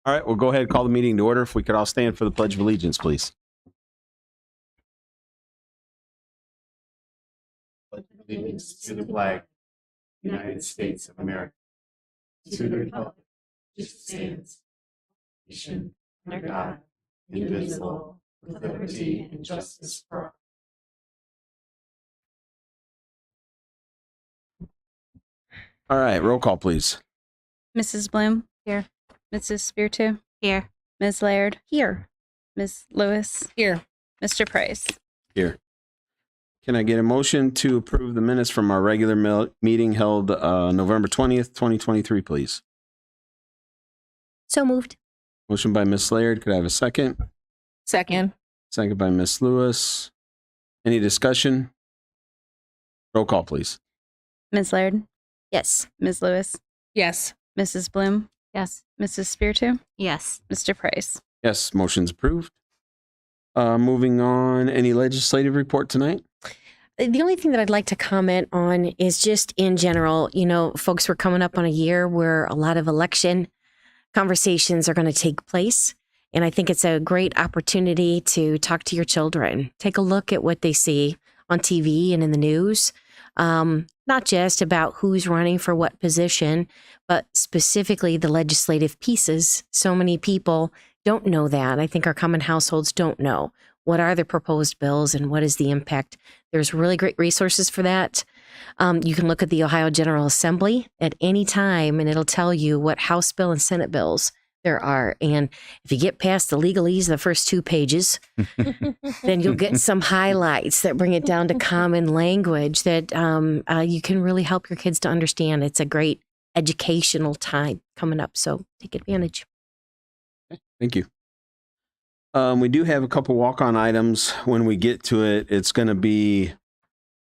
All right, we'll go ahead and call the meeting to order. If we could all stand for the Pledge of Allegiance, please. Pledge allegiance to the flag, United States of America, to the republic which stands, nation under God, indivisible, with liberty and justice for all. All right, roll call, please. Mrs. Bloom? Here. Mrs. Spiritu? Here. Ms. Laird? Here. Ms. Lewis? Here. Mr. Price? Here. Can I get a motion to approve the minutes from our regular meeting held November 20th, 2023, please? So moved. Motion by Ms. Laird. Could I have a second? Second. Second by Ms. Lewis. Any discussion? Roll call, please. Ms. Laird? Yes. Ms. Lewis? Yes. Mrs. Bloom? Yes. Mrs. Spiritu? Yes. Mr. Price? Yes, motion's approved. Moving on, any legislative report tonight? The only thing that I'd like to comment on is just in general, you know, folks, we're coming up on a year where a lot of election conversations are going to take place. And I think it's a great opportunity to talk to your children. Take a look at what they see on TV and in the news. Not just about who's running for what position, but specifically the legislative pieces. So many people don't know that. I think our common households don't know. What are the proposed bills and what is the impact? There's really great resources for that. You can look at the Ohio General Assembly at any time and it'll tell you what House bill and Senate bills there are. And if you get past the legalese, the first 2 pages, then you'll get some highlights that bring it down to common language that you can really help your kids to understand. It's a great educational time coming up. So take advantage. Thank you. We do have a couple walk-on items. When we get to it, it's going to be,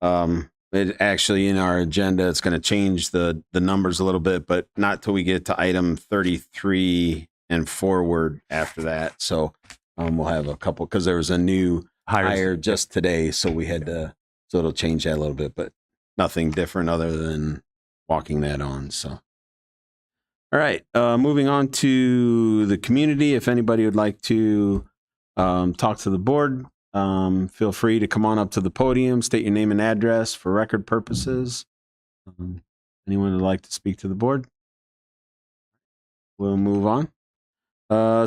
it actually in our agenda, it's going to change the numbers a little bit, but not till we get to item 33 and forward after that. So we'll have a couple, because there was a new hire just today. So we had to, so it'll change that a little bit, but nothing different other than walking that on. So. All right, moving on to the community. If anybody would like to talk to the board, feel free to come on up to the podium, state your name and address for record purposes. Anyone would like to speak to the board? We'll move on.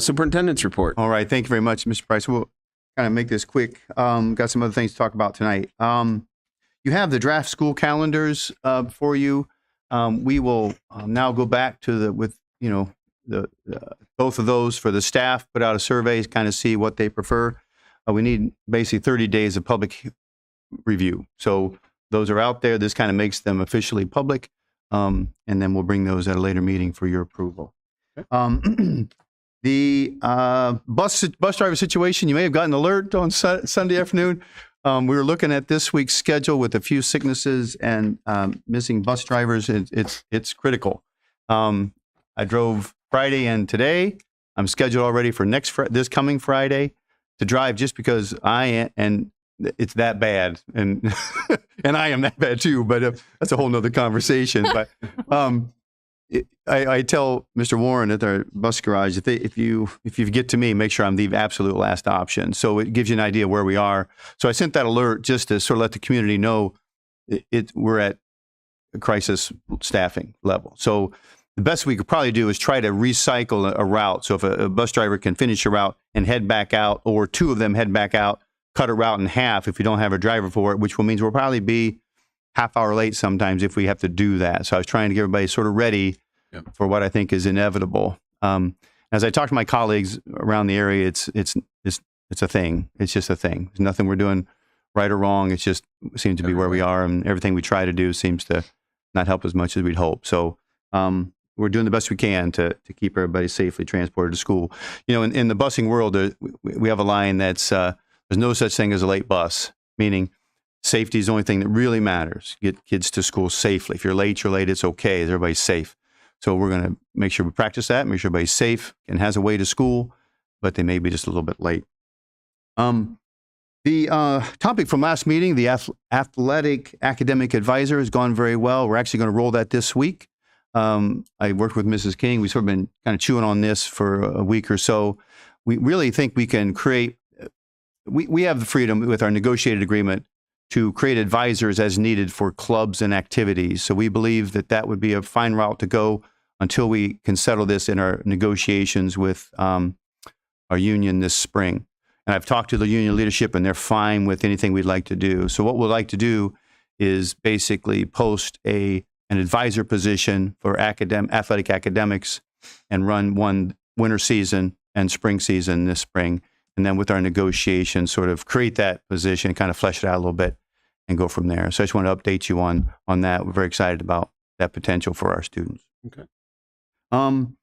Superintendent's report. All right, thank you very much, Mr. Price. We'll kind of make this quick. Got some other things to talk about tonight. You have the draft school calendars for you. We will now go back to both of those for the staff, put out a survey, kind of see what they prefer. We need basically 30 days of public review. So those are out there. This kind of makes them officially public. And then we'll bring those at a later meeting for your approval. Okay. The bus driver situation, you may have gotten an alert on Sunday afternoon. We were looking at this week's schedule with a few sicknesses and missing bus drivers. It's critical. I drove Friday and today. I'm scheduled already for this coming Friday to drive just because it's that bad, and and I am that bad too. But that's a whole nother conversation. But I tell Mr. Warren at our bus garage, if you get to me, make sure I'm the absolute last option. So it gives you an idea where we are. So I sent that alert just to sort of let the community know we're at a crisis staffing level. So the best we could probably do is try to recycle a route. So if a bus driver can finish a route and head back out, or 2 of them head back out, cut a route in half if you don't have a driver for it, which means we'll probably be half hour late sometimes if we have to do that. So I was trying to get everybody sort of ready for what I think is inevitable. As I talk to my colleagues around the area, it's a thing. It's just a thing. There's nothing we're doing right or wrong. It just seems to be where we are, and everything we try to do seems to not help as much as we'd hope. So we're doing the best we can to keep everybody safely transported to school. You know, in the busing world, we have a line that's there's no such thing as a late bus, meaning safety is the only thing that really matters. Get kids to school safely. If you're late, it's okay. Everybody's safe. So we're going to make sure we practice that, make sure everybody's safe and has a way to school, but they may be just a little bit late. The topic from last meeting, the athletic academic advisor, has gone very well. We're actually going to roll that this week. I worked with Mrs. King. We've sort of been kind of chewing on this for a week or so. We really think we can create, we have the freedom with our negotiated agreement to create advisors as needed for clubs and activities. So we believe that that would be a fine route to go until we can settle this in our negotiations with our union this spring. And I've talked to the union leadership, and they're fine with anything we'd like to do. So what we'd like to do is basically post an advisor position for athletic academics and run one winter season and spring season this spring. And then with our negotiations, sort of create that position, kind of flesh it out a little bit and go from there. So I just want to update you on that. We're very excited about that potential for our students. Okay. Open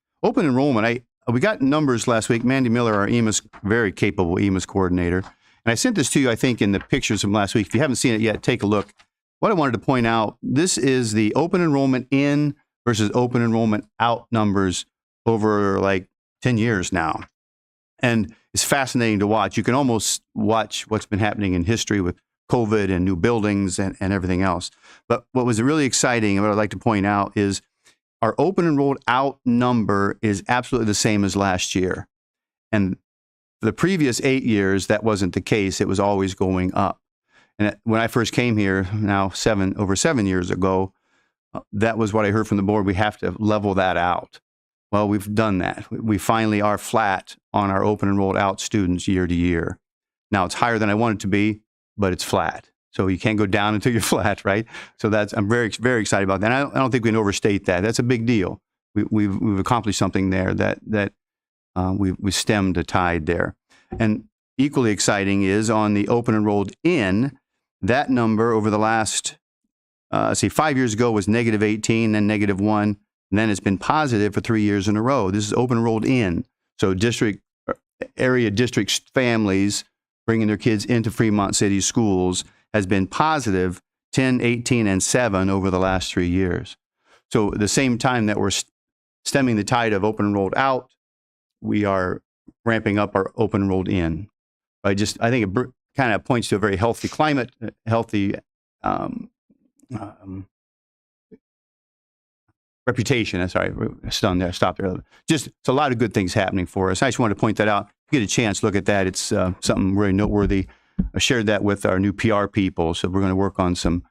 enrollment. We got numbers last week. Mandy Miller, our EMIS, very capable EMIS coordinator. And I sent this to you, I think, in the pictures from last week. If you haven't seen it yet, take a look. What I wanted to point out, this is the open enrollment in versus open enrollment out numbers over like 10 years now. And it's fascinating to watch. You can almost watch what's been happening in history with COVID and new buildings and everything else. But what was really exciting and what I'd like to point out is our open enrolled out number is absolutely the same as last year. And for the previous 8 years, that wasn't the case. It was always going up. And when I first came here, now over 7 years ago, that was what I heard from the board. We have to level that out. Well, we've done that. We finally are flat on our open enrolled out students year to year. Now, it's higher than I want it to be, but it's flat. So you can't go down until you're flat, right? So I'm very, very excited about that. And I don't think we can overstate that. That's a big deal. We've accomplished something there that we stemmed a tide there. And equally exciting is on the open enrolled in, that number over the last, 5 years ago was -18, then -1, and then it's been positive for 3 years in a row. This is open enrolled in. So area district families bringing their kids into Fremont City schools has been positive 10, 18, and 7 over the last 3 years. So at the same time that we're stemming the tide of open enrolled out, we are ramping up our open enrolled in. I think it kind of points to a very healthy climate, healthy reputation. Sorry, stunned there. Stop there. Just it's a lot of good things happening for us. I just wanted to point that out. If you get a chance, look at that. It's something really noteworthy. I shared that with our new PR people, so we're going to work on some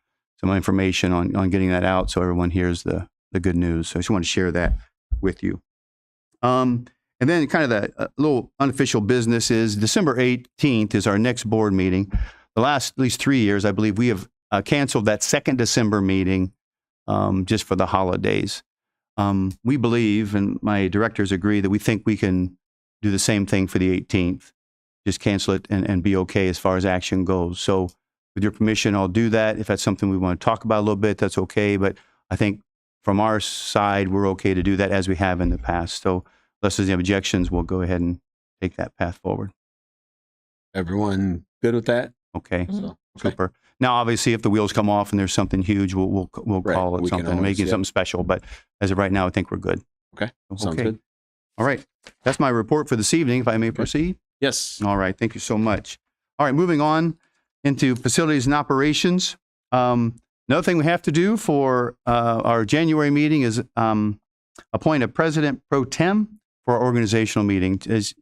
information on getting that out so everyone hears the good news. So I just want to share that with you. And then kind of the little unofficial business is December 18th is our next board meeting. The last at least 3 years, I believe, we have canceled that second December meeting just for the holidays. We believe, and my directors agree, that we think we can do the same thing for the 18th. Just cancel it and be okay as far as action goes. So with your permission, I'll do that. If that's something we want to talk about a little bit, that's okay. But I think from our side, we're okay to do that as we have in the past. So unless there's any objections, we'll go ahead and take that path forward. Everyone good with that? Okay. So, okay. Super. Now, obviously, if the wheels come off and there's something huge, we'll Right. call it We can something, always, make it yeah. something special. But as of right now, I think we're good. Okay. Sounds Okay. good. All right. That's my report for this evening, if I may proceed. Yes. All right. Thank you so much. All right. Moving on into facilities and operations. Another thing we have to do for our January meeting is appoint a president pro tem for our organizational meeting. As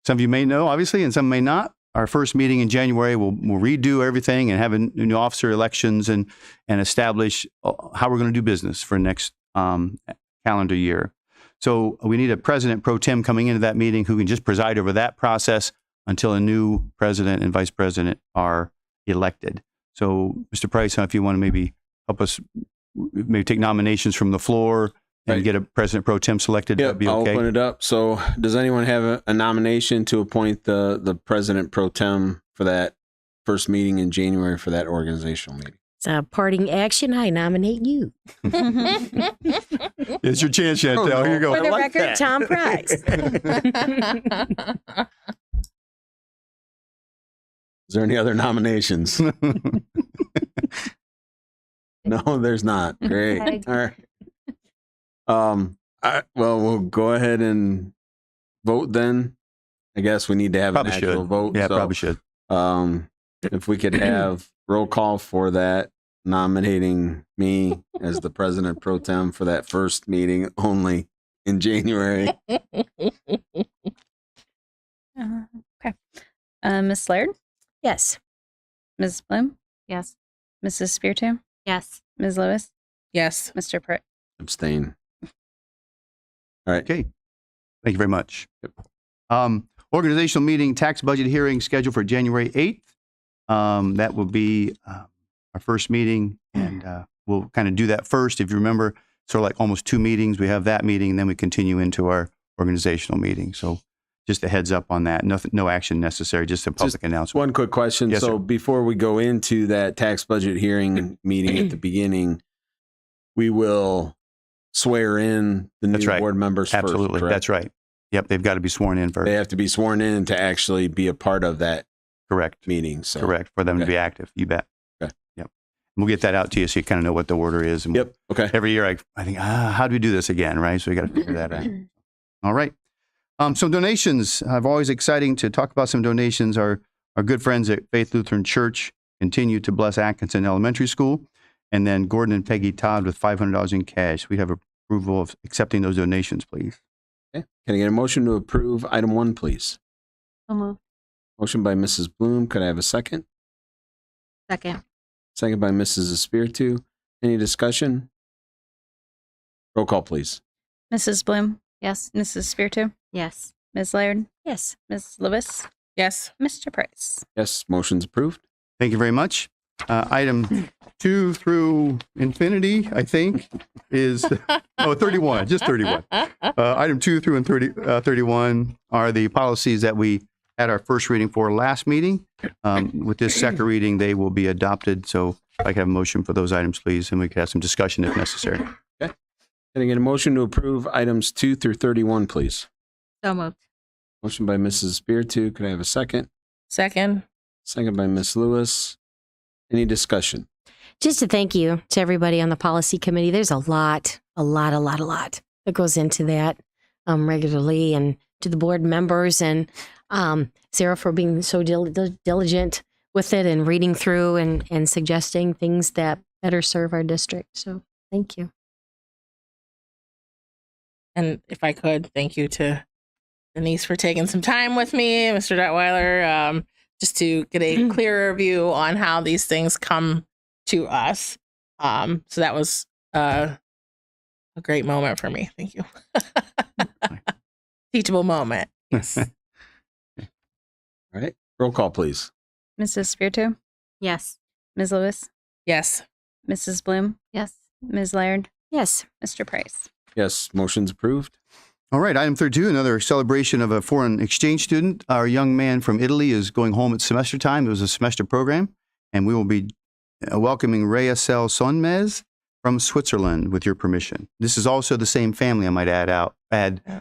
some of you may know, obviously, and some may not, our first meeting in January, we'll redo everything and have a new officer elections and establish how we're going to do business for next calendar year. So we need a president pro tem coming into that meeting who can just preside over that process until a new president and vice president are elected. So, Mr. Price, if you want to maybe help us, maybe take nominations from the floor and Right. get a president pro tem selected, Yep, that'd be I'll okay. open it up. So does anyone have a nomination to appoint the president pro tem for that first meeting in January for that organizational meeting? It's a parting action. I nominate you. It's your chance, Chantel. Oh, Here you go. For the like record, that. Tom Price. Is there any other nominations? No, there's not. Great. All right. Well, we'll go ahead and vote then. I guess we need to have Probably an actual should. vote. Yeah, so, probably should. If we could have roll call for that, nominating me as the president pro tem for that first meeting only in January. Okay. Ms. Laird, Yes. Ms. Bloom, Yes. Mrs. Speartoo, Yes. Ms. Lewis, Yes. Mr. Pritt. Abstain. All right. Okay. Thank you very much. Organizational meeting, tax budget hearing scheduled for January 8th. That will be our first meeting, and we'll kind of do that first. If you remember, sort of like almost 2 meetings. We have that meeting, and then we continue into our organizational meeting. So just a heads up on that. Nothing, no action necessary, just a public announcement. One quick question. Yes, So sir. before we go into that tax budget hearing meeting at the beginning, we will swear in the That's new right. board members Absolutely. first, correct? That's right. Yep. They've got to be sworn in first. They have to be sworn in to actually be a part of that Correct. meeting. So Correct. For them to okay. be active. You bet. Okay. Yep. We'll get that out to you so you kind of know what the order is. And Yep. Okay. every year I think, how do we do this again? Right. So we got to figure that out. All right. Some donations. Always exciting to talk about some donations. Our good friends at Faith Lutheran Church continue to bless Atkinson Elementary School. And then Gordon and Peggy Todd with $500 in cash. We have approval of accepting those donations, please. Okay. Can I get a motion to approve item 1, please? So moved. Motion by Mrs. Bloom. Could I have a second? Second. Second by Mrs. Espiritu. Any discussion? Roll call, please. Mrs. Bloom, Yes. Mrs. Speartoo, Yes. Ms. Laird, Yes. Ms. Lewis, Yes. Mr. Price. Yes, motion's approved. Thank you very much. Item 2 through infinity, I think, is 31, just 31. Item 2 through 31 are the policies that we had our first reading for last meeting. With this second reading, they will be adopted. So I can have a motion for those items, please, and we can have some discussion if necessary. Can I get a motion to approve items 2 through 31, please? So moved. Motion by Mrs. Espiritu. Could I have a second? Second. Second by Ms. Lewis. Any discussion? Just to thank you to everybody on the policy committee. There's a lot that goes into that regularly, and to the board members and Sarah for being so diligent with it and reading through and suggesting things that better serve our district. So thank you. And if I could, thank you to Denise for taking some time with me, Mr. Detweiler, just to get a clearer view on how these things come to us. So that was a great moment for me. Thank you. Teachable moment. Yes. All right. Roll call, please. Mrs. Speartoo, Yes. Ms. Lewis, Yes. Mrs. Bloom, Yes. Ms. Laird, Yes. Mr. Price. Yes, motion's approved. All right, item 32, another celebration of a foreign exchange student. Our young man from Italy is going home at semester time. It was a semester program, and we will be welcoming Reasel Sonmez from Switzerland, with your permission. This is also the same family, I might add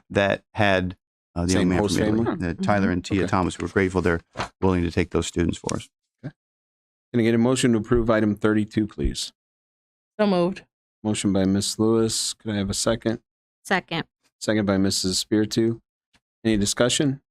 that had the Same young man host from Italy. family? Tyler and Tia Okay. Thomas. We're grateful they're willing to take those students for us. Can I get a motion to approve item 32, please? So moved. Motion by Ms. Lewis. Could I have a second? Second. Second by Mrs. Spiritu. Any discussion?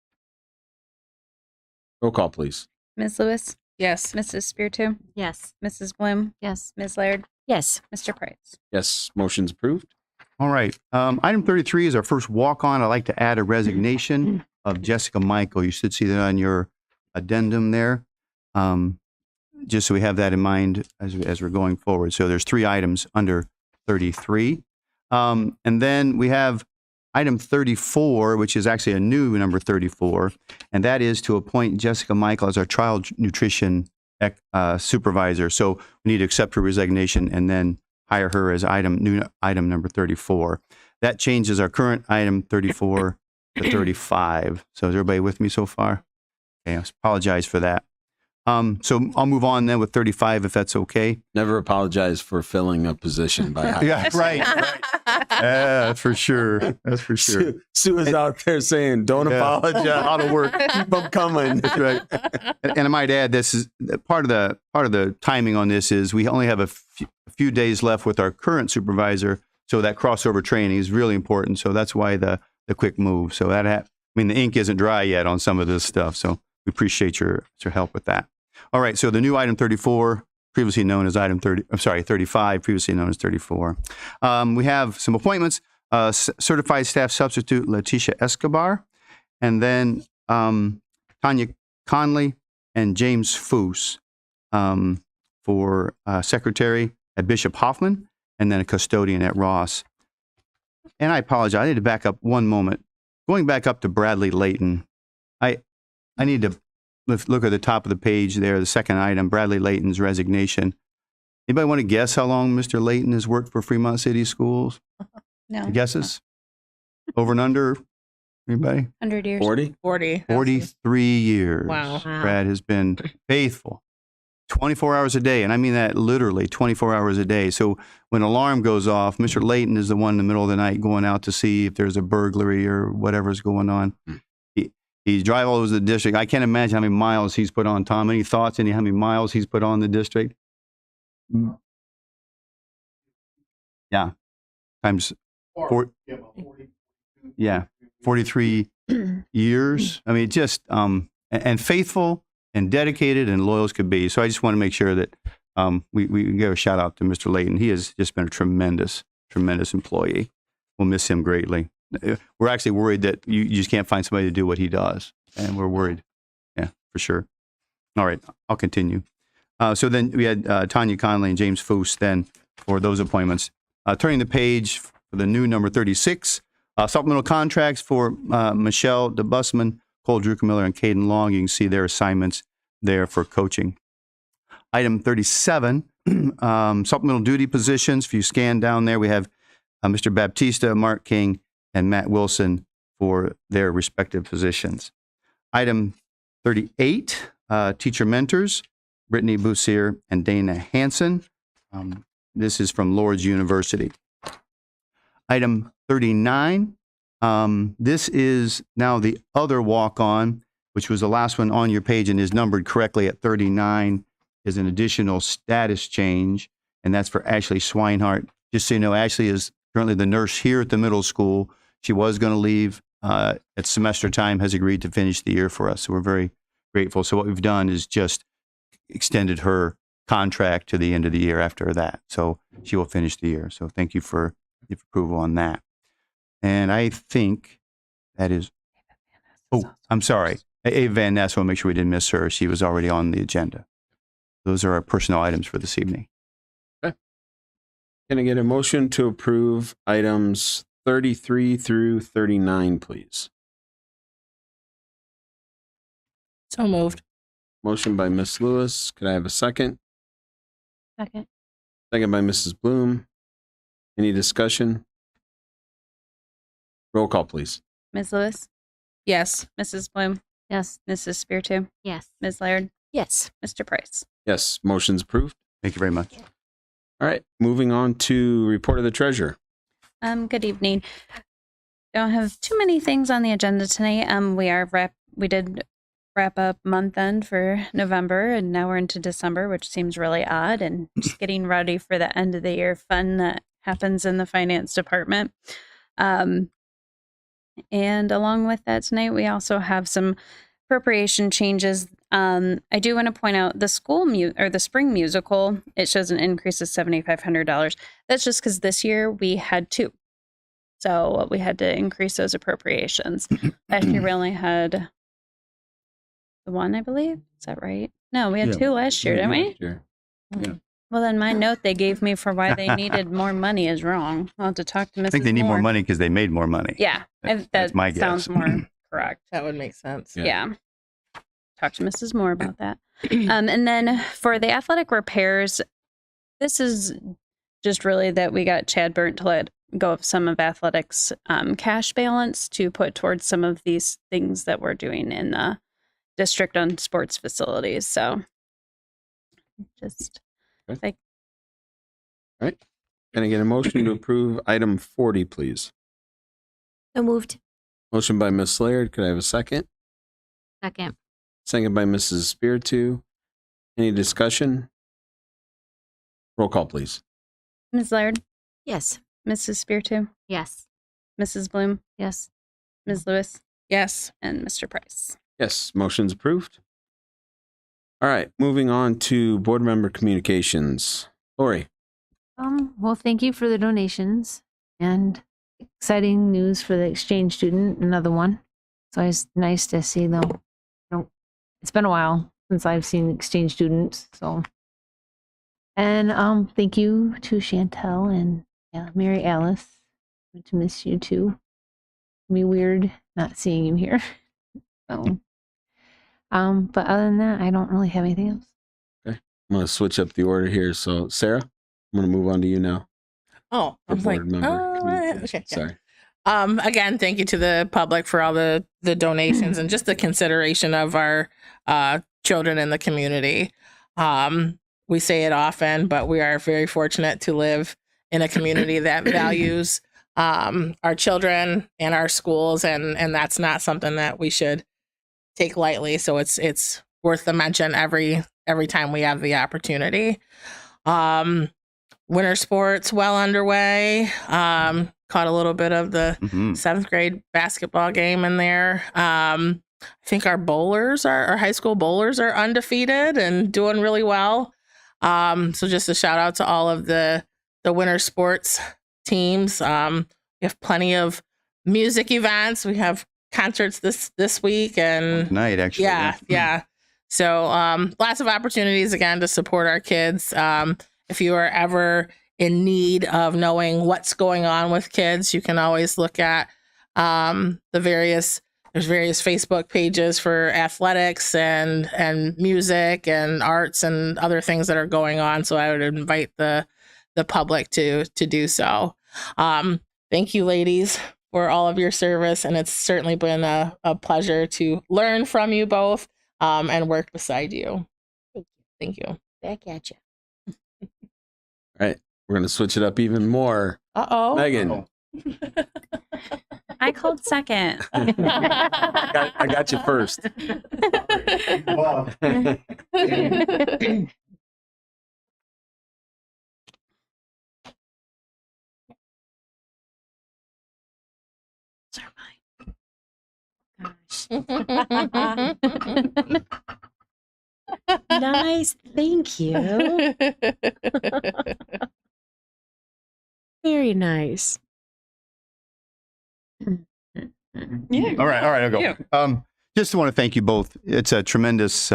Roll call, please. Ms. Lewis, Yes. Mrs. Speartoo, Yes. Mrs. Bloom, Yes. Ms. Laird, Yes. Mr. Price. Yes, motion's approved. All right. Item 33 is our first walk-on. I'd like to add a resignation of Jessica Michael. You should see that on your addendum there, just so we have that in mind as we're going forward. So there's 3 items under 33. And then we have item 34, which is actually a new number 34, and that is to appoint Jessica Michael as our child nutrition supervisor. So we need to accept her resignation and then hire her as new item number 34. That changes our current item 34 to 35. So is everybody with me so far? Okay, I apologize for that. So I'll move on then with 35 if that's okay. Never apologize for filling a position by high. Yeah, right. That's for sure. That's for sure. Sue is out there saying, don't Yeah. apologize. A lot of work. Keep them coming. That's right. And I might add, this is part of the timing on this is we only have a few days left with our current supervisor, so that crossover training is really important. So that's why the quick move. So the ink isn't dry yet on some of this stuff. So we appreciate your help with that. All right. So the new item 34 previously known as item 35, previously known as 34. We have some appointments. Certified staff substitute Leticia Escobar, and then Tanya Conley and James Foose for secretary at Bishop Hoffman, and then a custodian at Ross. And I apologize. I need to back up one moment. Going back up to Bradley Layton, I need to look at the top of the page there, the second item, Bradley Layton's resignation. Anybody want to guess how long Mr. Layton has worked for Fremont City Schools? No. Guesses? Over and under? Anybody? 100 years. 40? 40. 43 years. Wow. Brad has been faithful 24 hours a day. And I mean that literally 24 hours a day. So when alarm goes off, Mr. Layton is the one in the middle of the night going out to see if there's a burglary or whatever's going on. He drives all over the district. I can't imagine how many miles he's put on. Tom, any thoughts? How many miles he's put on the district? Yeah. Times four. Yeah. 43 years. I mean, just, and faithful and dedicated and loyal as could be. So I just want to make sure that we give a shout out to Mr. Layton. He has just been a tremendous employee. We'll miss him greatly. We're actually worried that you just can't find somebody to do what he does. And we're worried. Yeah, for sure. All right, I'll continue. So then we had Tanya Conley and James Foose then for those appointments. Turning the page for the new number 36, supplemental contracts for Michelle DeBusman, Cole Druckenmiller, and Caden Long. You can see their assignments there for coaching. Item 37, supplemental duty positions. If you scan down there, we have Mr. Baptista, Mark King, and Matt Wilson for their respective positions. Item 38, teacher mentors, Brittany Bussier and Dana Hansen. This is from Lourdes University. Item 39, this is now the other walk-on, which was the last one on your page and is numbered correctly at 39, is an additional status change, and that's for Ashley Swinehart. Just so you know, Ashley is currently the nurse here at the middle school. She was going to leave at semester time, has agreed to finish the year for us. So we're very grateful. So what we've done is just extended her contract to the end of the year after that. So she will finish the year. So thank you for your approval on that. And I think that is, oh, I'm sorry. Ava Van Ness, we'll make sure we didn't miss her. She was already on the agenda. Those are our personnel items for this evening. Okay. Can I get a motion to approve items 33 through 39, please? So moved. Motion by Ms. Lewis. Could I have a second? Second. Second by Mrs. Bloom. Any discussion? Roll call, please. Ms. Lewis, Yes. Mrs. Bloom, Yes. Mrs. Spiritu, Yes. Ms. Laird, Yes. Mr. Price. Yes, motion's approved. Thank you very much. All right, moving on to report of the treasurer. Good evening. Don't have too many things on the agenda tonight. We did wrap up month end for November, and now we're into December, which seems really odd, and just getting ready for the end of the year fun that happens in the finance department. And along with that tonight, we also have some appropriation changes. I do want to point out the the spring musical. It shows an increase of $7,500. That's just because this year we had two, so we had to increase those appropriations. Last year we only had the one, I believe. Is that right? No, we had two last year, didn't we? Yeah. Well, then my note they gave me for why they needed more money is wrong. I'll have to talk to Mrs. I think they need more money because they made more money. Yeah, That's that my guess. sounds more correct. That would make sense. Yeah. Talk to Mrs. Moore about that. And then for the athletic repairs, this is just really that we got Chad Burnt to let go of some of athletics cash balance to put towards some of these things that we're doing in the district on sports facilities. So just like, All right. Can I get a motion to approve item 40, please? So moved. Motion by Ms. Laird. Could I have a second? Second. Second by Mrs. Spiritu. Any discussion? Roll call, please. Ms. Laird, Yes. Mrs. Spiritu, Yes. Mrs. Bloom, Yes. Ms. Lewis, Yes. and Mr. Price. Yes, motion's approved. All right, moving on to board member communications. Lori. Well, thank you for the donations and exciting news for the exchange student, another one. It's always nice to see them. It's been a while since I've seen exchange students, so. And thank you to Chantel and Mary Alice. I'm going to miss you too. It'll be weird not seeing you here. So, but other than that, I don't really have anything else. Okay, I'm going to switch up the order here. So, Sarah, I'm going to move on to you now. Oh, I for was like, board member communications. okay. Yeah. Sorry. Again, thank you to the public for all the donations and just the consideration of our children in the community. We say it often, but we are very fortunate to live in a community that values our children and our schools, and that's not something that we should take lightly. So it's worth the mention every time we have the opportunity. Winter sports well underway. Caught a little bit of the 7th grade basketball game in there. I think our bowlers, our high school bowlers, are undefeated and doing really well. So just a shout out to all of the winter sports teams. We have plenty of music events. We have concerts this week and Tonight, actually. yeah. So lots of opportunities again to support our kids. If you are ever in need of knowing what's going on with kids, you can always look at there's various Facebook pages for athletics and music and arts and other things that are going on. So I would invite the public to do so. Thank you, ladies, for all of your service. And it's certainly been a pleasure to learn from you both and work beside you. Thank you. Back at you. All right, we're going to switch it up even more. Uh-oh. Megan. I called second. I got you first. Nice. Thank you. Very nice. Yeah. All right, I'll go. Just want to thank you both. It's a tremendous,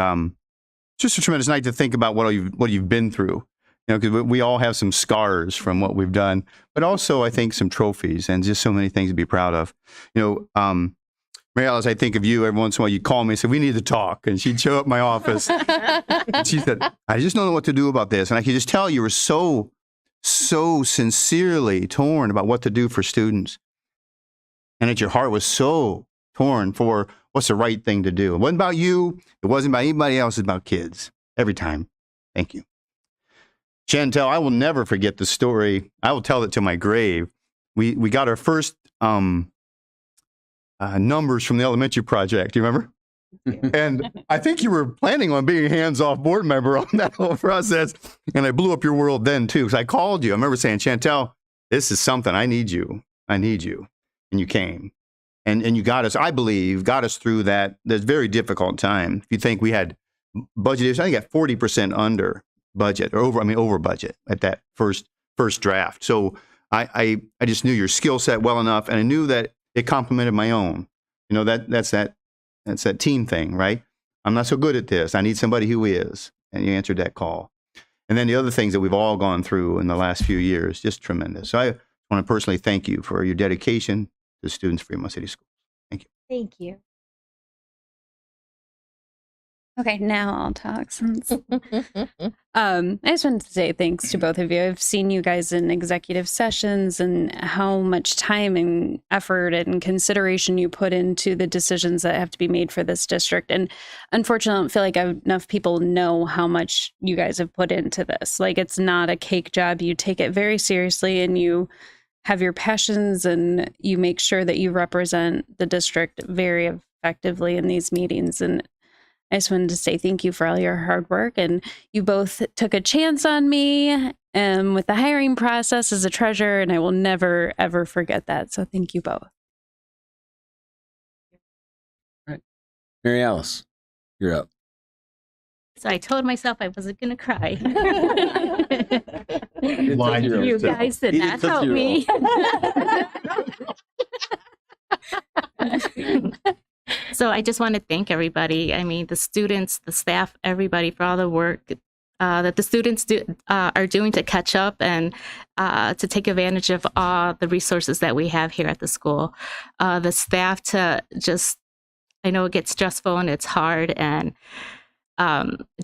just a tremendous night to think about what you've been through. You know, because we all have some scars from what we've done, but also I think some trophies and just so many things to be proud of. You know, Mary Alice, I think of you every once in a while. You call me and say, we need to talk. And she'd show up in my office. And she said, I just don't know what to do about this. And I could just tell you were so sincerely torn about what to do for students. And that your heart was so torn for what's the right thing to do. It wasn't about you. It wasn't about anybody else. It's about kids. Every time. Thank you. Chantel, I will never forget the story. I will tell it to my grave. We got our first numbers from the elementary project. Do you remember? And I think you were planning on being a hands-off board member on that whole process. And I blew up your world then, too. Because I called you. I remember saying, Chantel, this is something. I need you. I need you. And you came. And you got us, I believe, through that very difficult time. If you think we had budgeted, I think at 40% under budget, or over budget at that first draft. So I just knew your skill set well enough, and I knew that it complemented my own. You know, that's that team thing, right? I'm not so good at this. I need somebody who is. And you answered that call. And then the other things that we've all gone through in the last few years, just tremendous. So I want to personally thank you for your dedication to students of Fremont City Schools. Thank you. Thank you. Okay, now I'll talk since I just wanted to say thanks to both of you. I've seen you guys in executive sessions and how much time and effort and consideration you put into the decisions that have to be made for this district. And unfortunately, I don't feel like enough people know how much you guys have put into this. Like, it's not a cake job. You take it very seriously and you have your passions and you make sure that you represent the district very effectively in these meetings. And I just wanted to say thank you for all your hard work. And you both took a chance on me with the hiring process as a treasurer, and I will never, ever forget that. So thank you both. All right. Mary Alice, you're up. So I told myself I wasn't going to cry. Lied to You yourself. guys did He not took help you me. So I just want to thank everybody. I mean, the students, the staff, everybody for all the work that the students are doing to catch up and to take advantage of all the resources that we have here at the school. The staff to just, I know it gets stressful and it's hard, and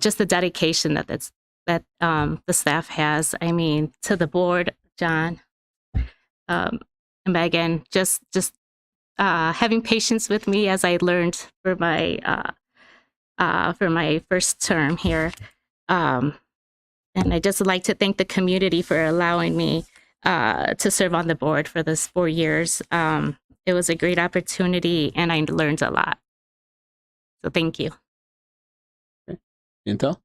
just the dedication that the staff has. I mean, to the board, John, and Megan, just having patience with me as I learned for my first term here. And I just like to thank the community for allowing me to serve on the board for this 4 years. It was a great opportunity, and I learned a lot. So thank you. Intel?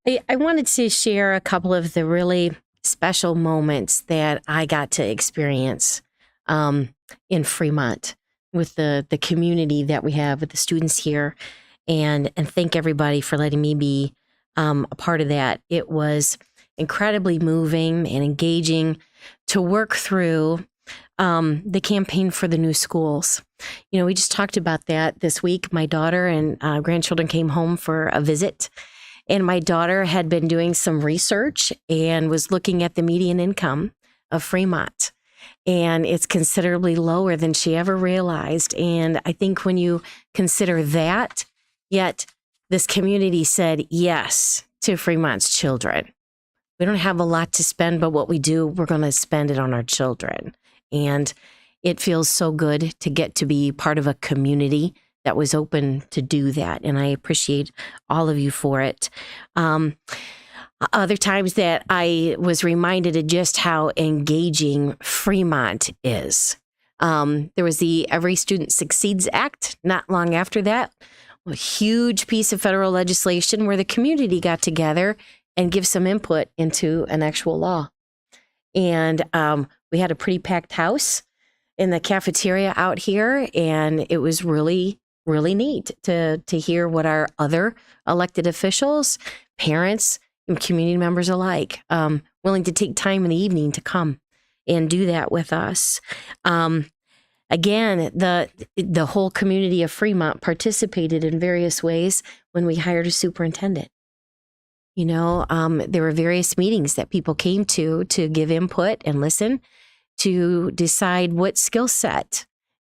I wanted to share a couple of the really special moments that I got to experience in Fremont with the community that we have with the students here, and thank everybody for letting me be a part of that. It was incredibly moving and engaging to work through the campaign for the new schools. You know, we just talked about that this week. My daughter and grandchildren came home for a visit, and my daughter had been doing some research and was looking at the median income of Fremont. And it's considerably lower than she ever realized. And I think when you consider that, yet this community said yes to Fremont's children. We don't have a lot to spend, but what we do, we're going to spend it on our children. And it feels so good to get to be part of a community that was open to do that. And I appreciate all of you for it. Other times that I was reminded of just how engaging Fremont is. There was the Every Student Succeeds Act not long after that, a huge piece of federal legislation where the community got together and give some input into an actual law. And we had a pretty packed house in the cafeteria out here, and it was really, really neat to hear what our other elected officials, parents, and community members alike, willing to take time in the evening to come and do that with us. Again, the whole community of Fremont participated in various ways when we hired a superintendent. You know, there were various meetings that people came to give input and listen, to decide what skill set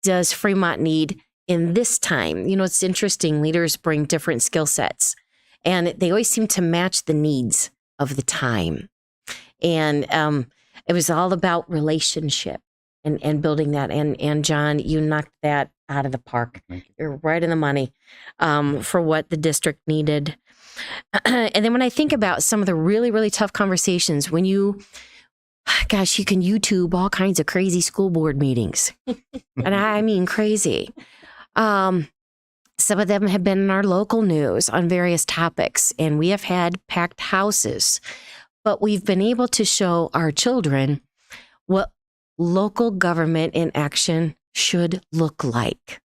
does Fremont need in this time. You know, it's interesting. Leaders bring different skill sets, and they always seem to match the needs of the time. And it was all about relationship and building that. And John, you knocked that out of the park. You're right in the money for what the district needed. And then when I think about some of the really, really tough conversations, when you can YouTube all kinds of crazy school board meetings. And I mean crazy. Some of them have been in our local news on various topics, and we have had packed houses. But we've been able to show our children what local government in action should look like.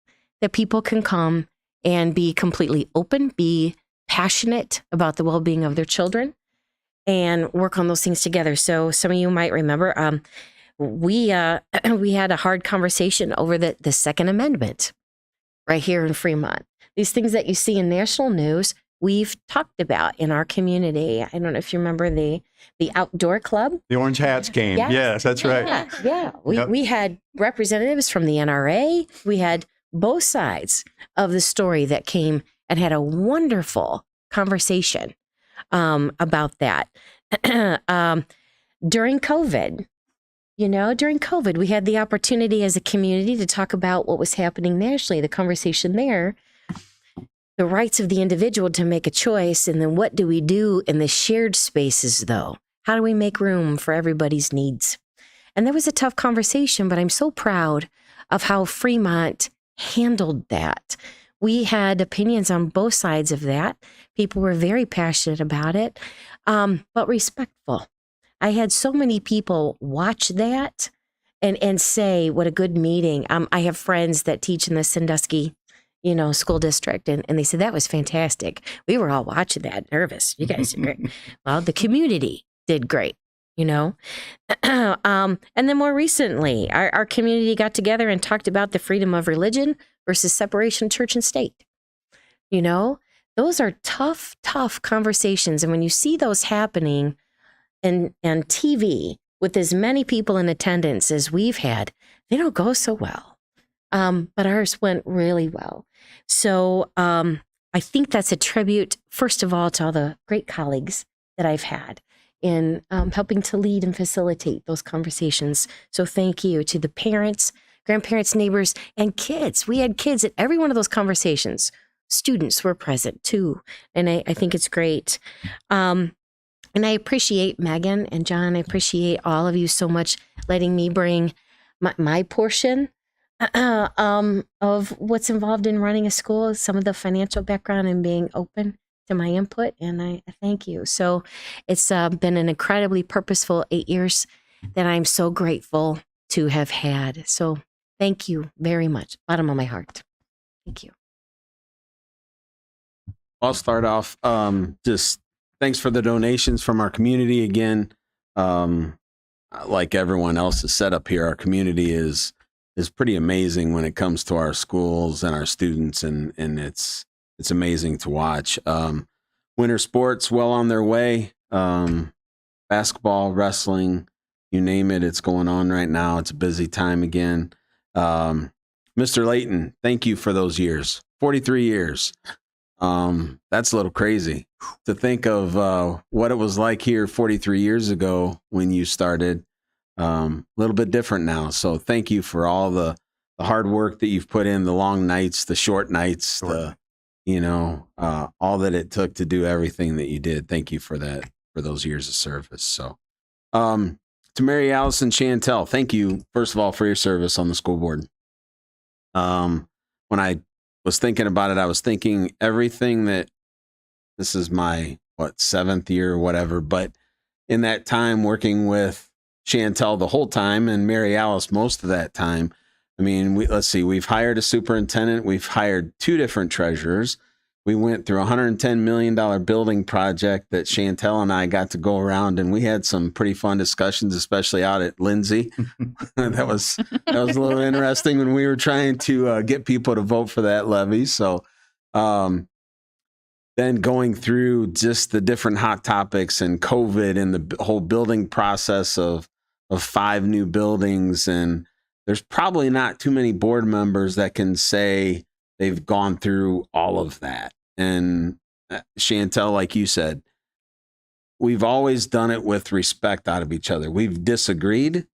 That people can come and be completely open, be passionate about the well-being of their children, and work on those things together. So some of you might remember, we had a hard conversation over the Second Amendment right here in Fremont. These things that you see in national news, we've talked about in our community. I don't know if you remember the outdoor club. The Orange Hats came. Yes, that's right. Yeah. We had representatives from the NRA. We had both sides of the story that came and had a wonderful conversation about that. During COVID, we had the opportunity as a community to talk about what was happening nationally, the conversation there, the rights of the individual to make a choice, and then what do we do in the shared spaces, though? How do we make room for everybody's needs? And that was a tough conversation, but I'm so proud of how Fremont handled that. We had opinions on both sides of that. People were very passionate about it, but respectful. I had so many people watch that and say, what a good meeting. I have friends that teach in the Sandusky school district. And they said that was fantastic. We were all watching that, nervous. You guys did great. Well, the community did great, and then more recently, our community got together and talked about the freedom of religion versus separation of church and state. Those are tough, tough conversations. And when you see those happening and TV with as many people in attendance as we've had, they don't go so well. But ours went really well. So I think that's a tribute, first of all, to all the great colleagues that I've had in helping to lead and facilitate those conversations. So thank you to the parents, grandparents, neighbors, and kids. We had kids at every one of those conversations. Students were present too. And I think it's great. And I appreciate Megan and John. I appreciate all of you so much letting me bring my portion of what's involved in running a school, some of the financial background and being open to my input. And I thank you. So it's been an incredibly purposeful 8 years that I'm so grateful to have had. So thank you very much. Bottom of my heart. Thank you. I'll start off. Just thanks for the donations from our community again. Like everyone else is set up here, our community is pretty amazing when it comes to our schools and our students, and it's amazing to watch. Winter sports well on their way. Basketball, wrestling, you name it, it's going on right now. It's a busy time again. Mr. Layton, thank you for those years. 43 years. That's a little crazy to think of what it was like here 43 years ago when you started. A little bit different now. So thank you for all the hard work that you've put in, the long nights, the short nights, all that it took to do everything that you did. Thank you for that, for those years of service. So, to Mary Alice and Chantel, thank you, first of all, for your service on the school board. When I was thinking about it, I was thinking everything that this is my, 7th year or whatever, but in that time working with Chantel the whole time and Mary Alice most of that time, I mean, we've hired a superintendent. We've hired 2 different treasurers. We went through a $110 million building project that Chantel and I got to go around, and we had some pretty fun discussions, especially out at Lindsay. that was a little interesting when we were trying to get people to vote for that levy. So then going through just the different hot topics and COVID and the whole building process of 5 new buildings. And there's probably not too many board members that can say they've gone through all of that. And Chantel, like you said, we've always done it with respect out of each other. We've disagreed,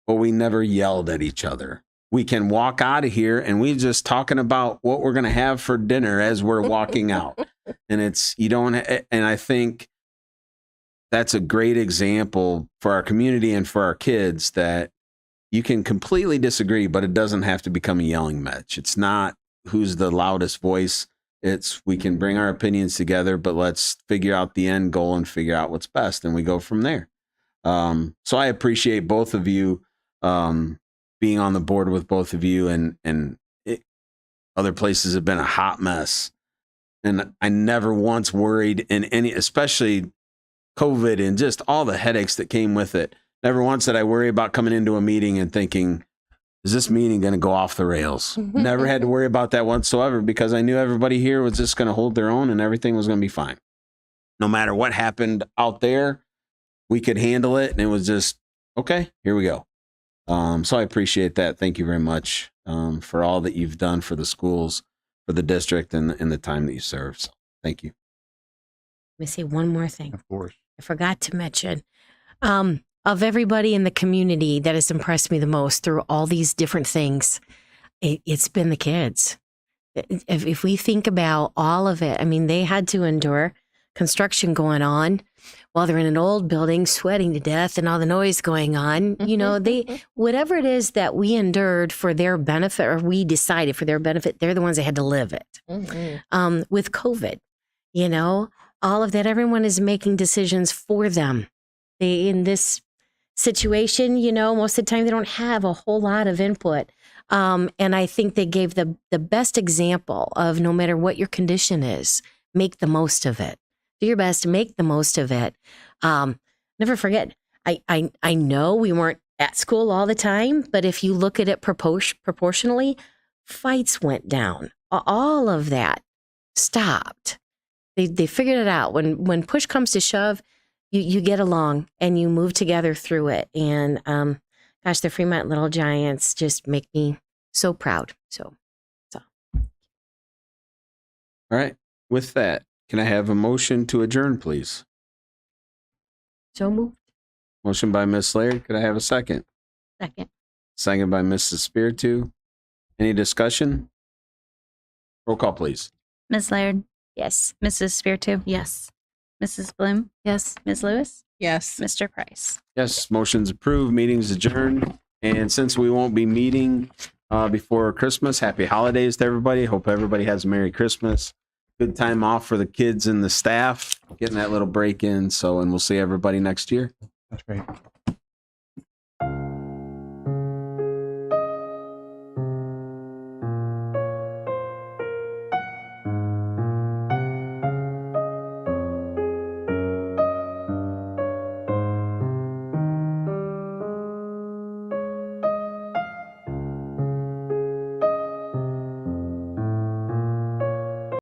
but we never yelled at each other. We can walk out of here and we're just talking about what we're going to have for dinner as we're walking out. And I think that's a great example for our community and for our kids, that you can completely disagree, but it doesn't have to become a yelling match. It's not who's the loudest voice. It's we can bring our opinions together, but let's figure out the end goal and figure out what's best, and we go from there. So I appreciate both of you being on the board with both of you, and other places have been a hot mess. And I never once worried in any, especially COVID and just all the headaches that came with it. Never once did I worry about coming into a meeting and thinking, is this meeting going to go off the rails? Never had to worry about that whatsoever, because I knew everybody here was just going to hold their own and everything was going to be fine. No matter what happened out there, we could handle it. And it was just, okay, here we go. So I appreciate that. Thank you very much for all that you've done for the schools, for the district, and the time that you served. So thank you. Let me say one more thing. Of course. I forgot to mention, of everybody in the community that has impressed me the most through all these different things, it's been the kids. If we think about all of it, I mean, they had to endure construction going on while they're in an old building, sweating to death and all the noise going on. Whatever it is that we endured for their benefit, or we decided for their benefit, they're the ones that had to live it. Mm-hmm. With COVID, all of that, everyone is making decisions for them. In this situation, most of the time they don't have a whole lot of input. And I think they gave the best example of no matter what your condition is, make the most of it. Do your best to make the most of it. Never forget, I know we weren't at school all the time, but if you look at it proportionally, fights went down. All of that stopped. They figured it out. When push comes to shove, you get along and you move together through it. And gosh, the Fremont Little Giants just make me so proud. So. All right. With that, can I have a motion to adjourn, please? So moved. Motion by Ms. Laird. Could I have a second? Second. Second by Mrs. Spiritu. Any discussion? Roll call, please. Ms. Laird, Yes. Mrs. Spiritu, Yes. Mrs. Bloom, Yes. Ms. Lewis, Yes. Mr. Price. Yes, motion's approved. Meeting's adjourned. And since we won't be meeting before Christmas, happy holidays to everybody. Hope everybody has a Merry Christmas. Good time off for the kids and the staff, getting that little break in. And we'll see everybody next year. That's great.